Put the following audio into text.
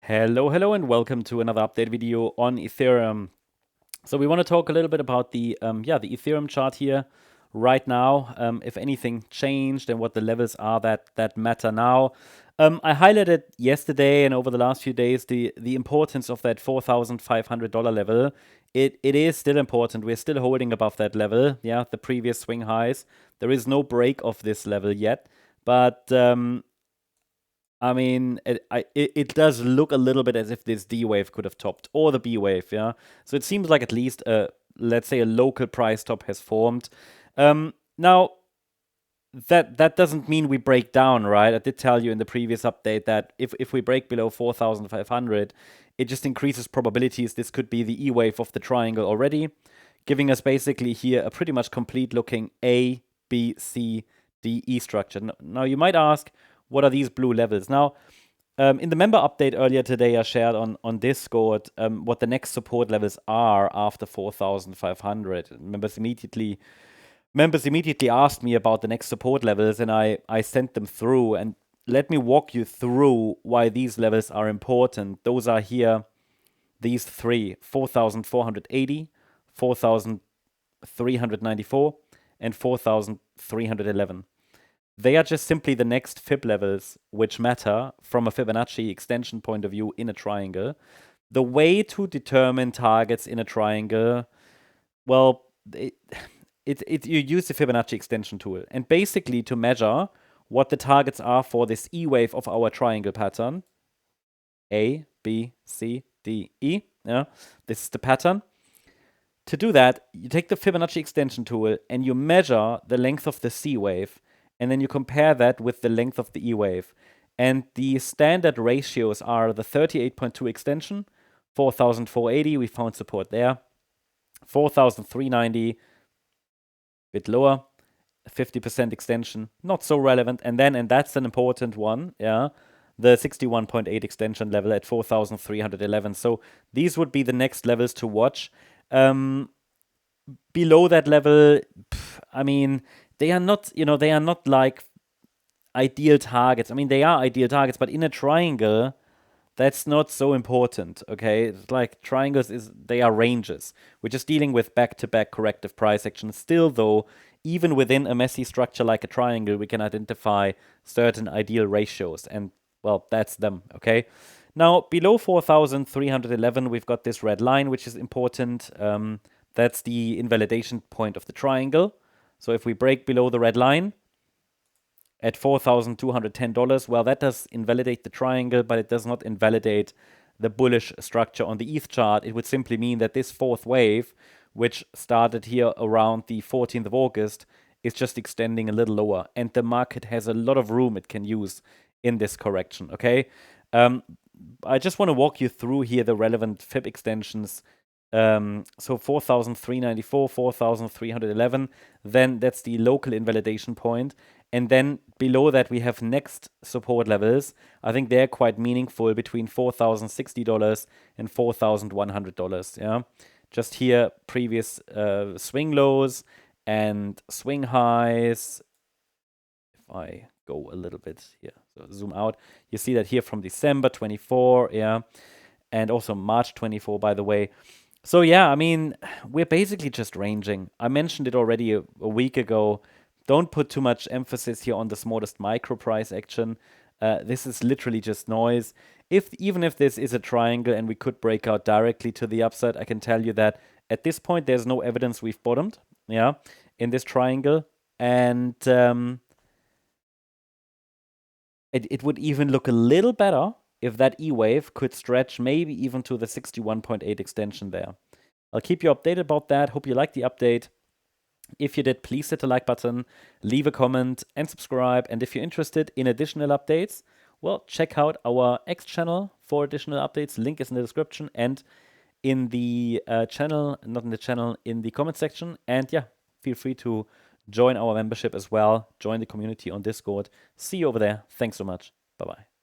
Hello, and welcome to another update video on Ethereum. So we want to talk a little bit about the Ethereum chart here right now. If anything changed and what the levels are that matter now. I highlighted yesterday and over the last few days the importance of that $4,500 level. It is still important. We're still holding above that level. Yeah, the previous swing highs. There is no break of this level yet, but I mean, it does look a little bit as if this D wave could have topped, or the B wave, yeah. So it seems like at least let's say a local price top has formed. Now that doesn't mean we break down, right? I did tell you in the previous update that if we break below 4,500, it just increases probabilities. This could be the E wave of the triangle already, giving us basically here a pretty much complete looking A, B, C, D, E structure. Now you might ask, what are these blue levels? Now, in the member update earlier today, I shared on Discord what the next support levels are after 4,500. Members immediately asked me about the next support levels, and I sent them through. And let me walk you through why these levels are important. Those are here, these three: 4,480, 4,394, and 4,311. They are just simply the next fib levels which matter from a Fibonacci extension point of view in a triangle. The way to determine targets in a triangle, well, you use the Fibonacci extension tool, and basically to measure what the targets are for this E wave of our triangle pattern, A, B, C, D, E. Yeah, this is the pattern. To do that, you take the Fibonacci extension tool and you measure the length of the C wave, and then you compare that with the length of the E wave. And the standard ratios are the 38.2 extension, 4,480, we found support there, 4,390, bit lower, 50% extension, not so relevant. And then, and that's an important one, yeah, the 61.8 extension level at 4,311. So these would be the next levels to watch. Below that level, I mean, they are not, they are not like ideal targets. I mean, they are ideal targets, but in a triangle, that's not so important, okay? It's like triangles they are ranges. We're just dealing with back-to-back corrective price action. Still, though, even within a messy structure like a triangle, we can identify certain ideal ratios, and, well, that's them, okay? Now, below 4,311, we've got this red line, which is important. That's the invalidation point of the triangle. So if we break below the red line at $4,210, well, that does invalidate the triangle, but it does not invalidate the bullish structure on the ETH chart. It would simply mean that this fourth wave, which started here around the 14th of August, is just extending a little lower, and the market has a lot of room it can use in this correction, okay? I just want to walk you through here the relevant fib extensions. So 4,394, 4,311, then that's the local invalidation point. And then below that, we have next support levels. I think they're quite meaningful, between $4,060 and $4,100. Yeah, just here, previous swing lows and swing highs. If I go a little bit here, so zoom out, you see that here from December 24, yeah, and also March 24, by the way. So yeah, I mean, we're basically just ranging. I mentioned it already a week ago. Don't put too much emphasis here on the smallest micro price action. This is literally just noise. Even if this is a triangle and we could break out directly to the upside, I can tell you that at this point there's no evidence we've bottomed, yeah, in this triangle. And it would even look a little better if that E wave could stretch maybe even to the 61.8 extension there. I'll keep you updated about that. Hope you liked the update. If you did, please hit the like button, leave a comment, and subscribe. And if you're interested in additional updates, well, check out our X channel for additional updates. Link is in the description and in the channel, not in the channel, in the comment section. And yeah, feel free to join our membership as well. Join the community on Discord. See you over there. Thanks so much. Bye-bye.